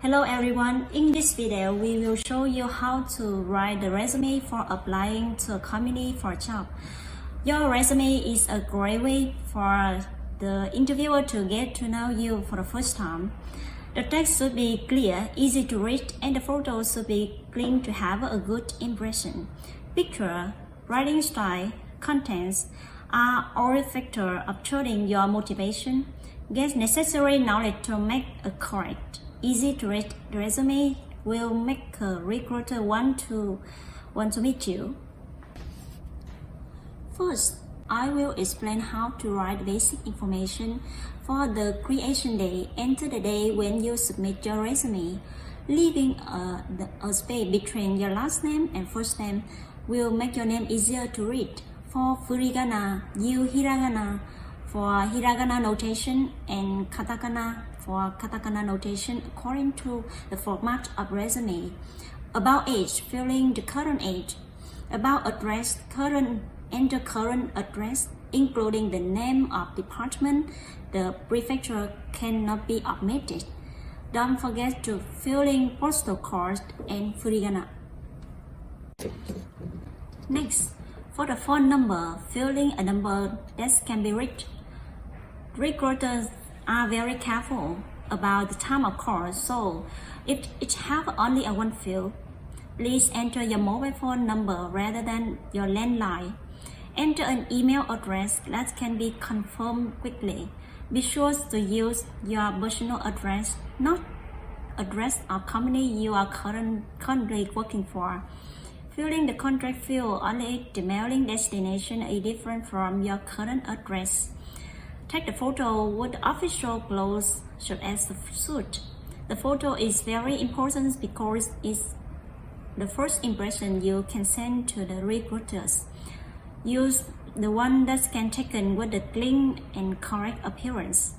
Hello everyone, in this video we will show you how to write the resume for applying to a company for a job. Your resume is a great way for the interviewer to get to know you for the first time. The text should be clear, easy to read, and the photos should be clean to have a good impression. Picture, writing style, contents are all factors of showing your motivation. Get necessary knowledge to make a correct, easy to read resume will make a recruiter want to meet you. First, I will explain how to write basic information for the creation day. Enter the day when you submit your resume. Leaving a space between your last name and first name will make your name easier to read. For furigana, use hiragana for hiragana notation and katakana for katakana notation according to the format of resume. About age, filling the current age. About address, enter current address, including the name of department. The prefecture cannot be omitted. Don't forget to fill in postal code and furigana. Next, for the phone number, fill in a number that can be reached. Recruiters are very careful about the time of call, so if it have only a one field, please enter your mobile phone number rather than your landline. Enter an email address that can be confirmed quickly. Be sure to use your personal address, not address of company you are currently working for. Filling the contract field only the mailing destination is different from your current address. Take the photo with the official clothes such as the suit. The photo is very important because it's the first impression you can send to the recruiters. Use the one that can taken with the clean and correct appearance.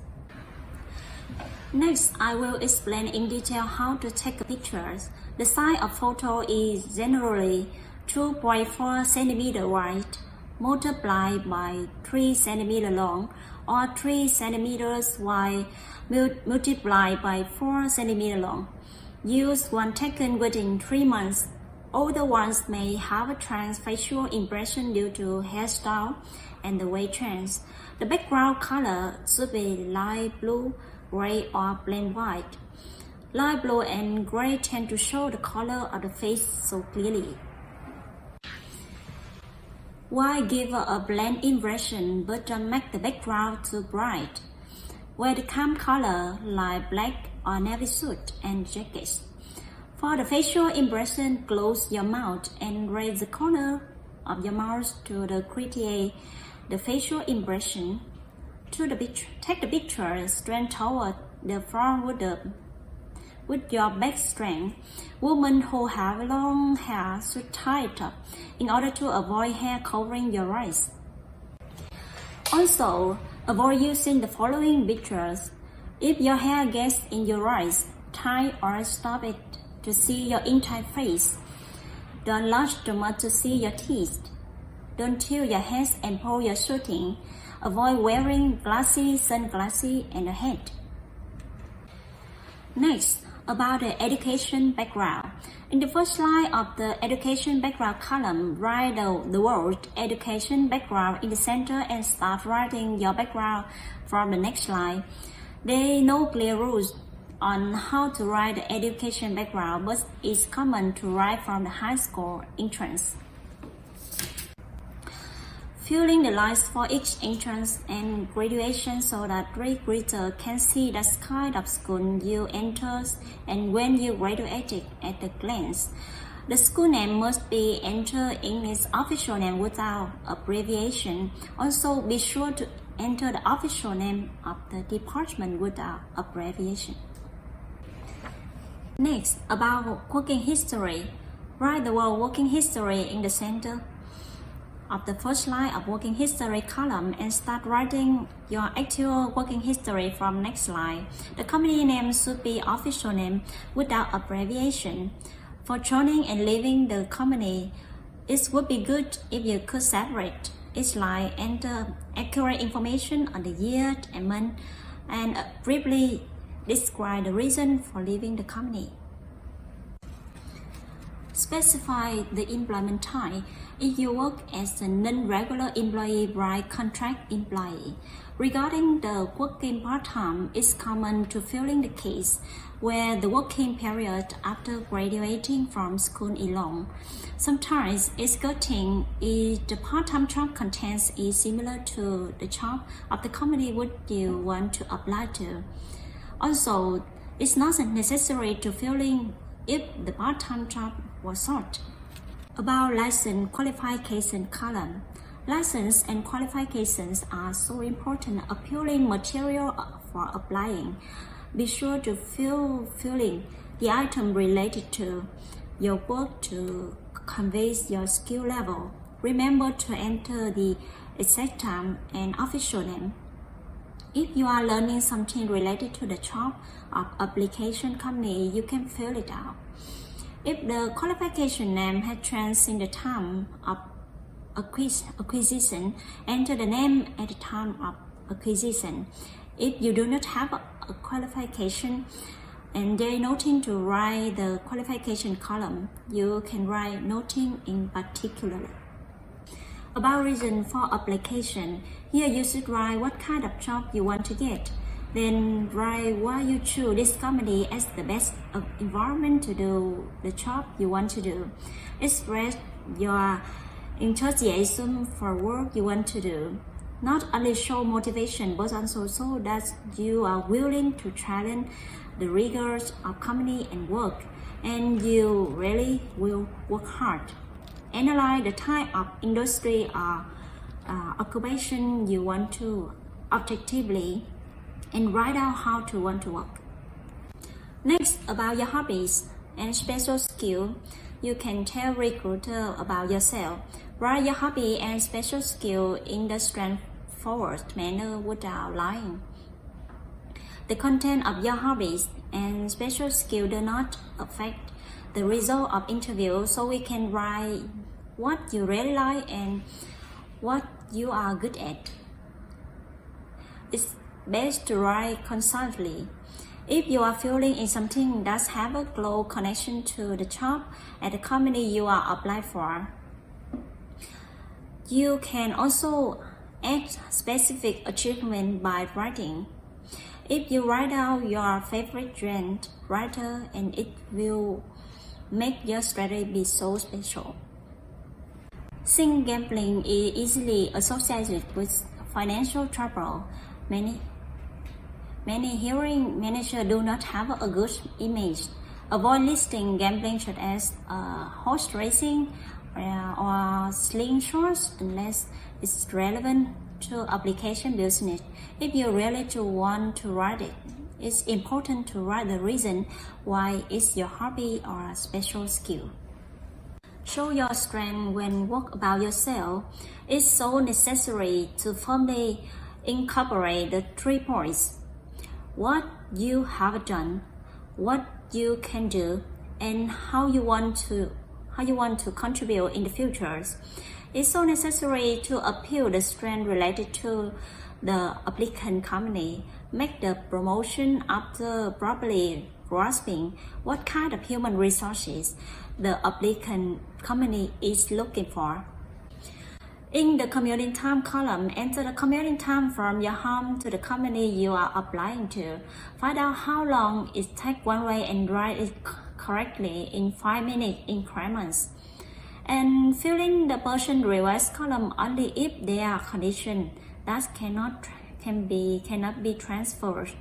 Next, I will explain in detail how to take pictures. The size of photo is generally 2.4 cm wide, multiplied by 3 cm long, or 3 cm wide multiplied by 4 cm long. Use one taken within 3 months. Older ones may have a trans facial impression due to hairstyle and the weight trends. The background color should be light blue, gray, or plain white. Light blue and gray tend to show the color of the face so clearly. Why give a bland impression but don't make the background too bright? Wear the calm color like black or navy suit and jackets. For the facial impression, close your mouth and raise the corner of your mouth to create the facial impression. Take the picture straight toward the front with your back strength. Women who have long hair should tie it up in order to avoid hair covering your eyes. Also, avoid using the following pictures. If your hair gets in your eyes, tie or stop it to see your entire face. Don't laugh too much to see your teeth. Don't tilt your head and pull your shooting. Avoid wearing glasses, sunglasses, and a hat. Next, about the education background. In the first line of the education background column, write the word education background in the center and start writing your background from the next line. There are no clear rules on how to write the education background, but it's common to write from the high school entrance. Fill in the lines for each entrance and graduation so that recruiter can see the kind of school you entered and when you graduated at a glance. The school name must be entered in its official name without abbreviation. Also, be sure to enter the official name of the department without abbreviation. Next, about working history. Write the word working history in the center of the first line of working history column and start writing your actual working history from next line. The company name should be official name without abbreviation. For joining and leaving the company, it would be good if you could separate each line, enter accurate information on the year and month, and briefly describe the reason for leaving the company. Specify the employment type if you work as a non-regular employee by contract employee. Regarding the working part-time, it's common to filling the case where the working period after graduating from school is long. Sometimes it's good thing if the part-time job content is similar to the job of the company would you want to apply to. Also, it's not necessary to fill in if the part-time job was short. About license qualification column. License and qualifications are so important appealing material for applying. Be sure to fill in the item related to your work to convey your skill level. Remember to enter the exact time and official name. If you are learning something related to the job of application company, you can fill it out. If the qualification name has changed in the time of acquisition, enter the name at the time of acquisition. If you do not have a qualification and there is nothing to write the qualification column, you can write nothing in particular. About reason for application, here you should write what kind of job you want to get. Then write why you choose this company as the best environment to do the job you want to do. Express your enthusiasm for work you want to do. Not only show motivation but also show that you are willing to challenge the rigors of company and work, and you really will work hard. Analyze the type of industry or occupation you want to objectively and write out how to want to work. Next, about your hobbies and special skill, you can tell recruiter about yourself. Write your hobby and special skill in the straightforward manner without lying. The content of your hobbies and special skill do not affect the result of interview, so we can write what you really like and what you are good at. It's best to write concisely. If you are feeling in something that has a close connection to the job at the company you are applied for, you can also add specific achievement by writing. If you write out your favorite genre, writer, and it will make your strategy be so special. Since gambling is easily associated with financial trouble, many hiring managers do not have a good image. Avoid listing gambling such as horse racing or slingshots unless it's relevant to application business. If you really want to write it, it's important to write the reason why it's your hobby or a special skill. Show your strength when work about yourself. It's so necessary to firmly incorporate the 3 points: what you have done, what you can do, and how you want to contribute in the future. It's so necessary to appeal the strength related to the applicant company. Make the promotion after properly grasping what kind of human resources the applicant company is looking for. In the commuting time column, enter the commuting time from your home to the company you are applying to. Find out how long it takes one way and write it correctly in 5-minute increments. And fill in the person request column only if there are conditions that cannot be transferred.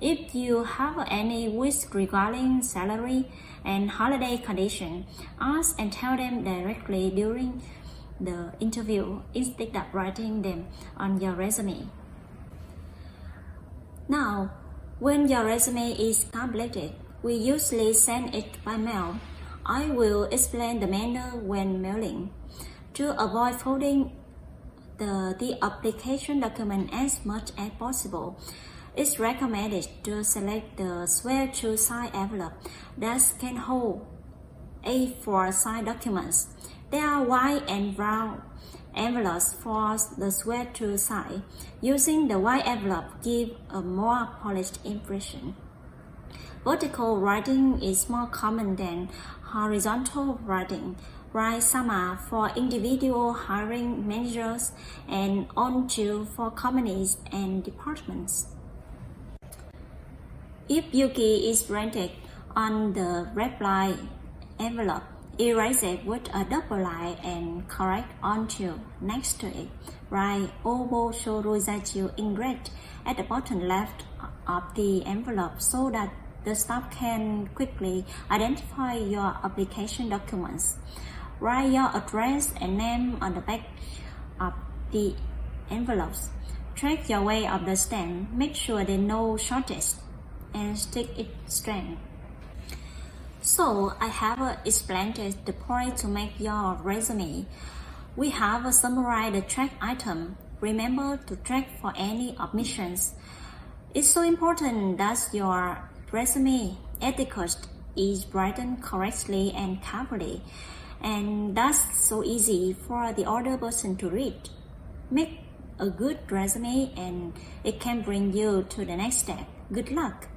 If you have any wish regarding salary and holiday condition, ask and tell them directly during the interview instead of writing them on your resume. Now, when your resume is completed, we usually send it by mail. I will explain the manner when mailing. To avoid folding the application document as much as possible, it's recommended to select the square-to size envelope that can hold A4 size documents. There are white and brown envelopes for the square-to size. Using the white envelope gives a more polished impression. Vertical writing is more common than horizontal writing. Write SAMA for individual hiring managers and ON2 for companies and departments. If Yuki is printed on the reply envelope, erase it with a double line and correct ON2 next to it. Write Obo Shoruzaju in red at the bottom left of the envelope so that the staff can quickly identify your application documents. Write your address and name on the back of the envelopes. Track your way of the stamp. Make sure there's no shortage and stick it straight. So I have explained the point to make your resume. We have summarized the track item. Remember to track for any omissions. It's so important that your resume etiquette is written correctly and carefully, and that's so easy for the other person to read. Make a good resume and it can bring you to the next step. Good luck!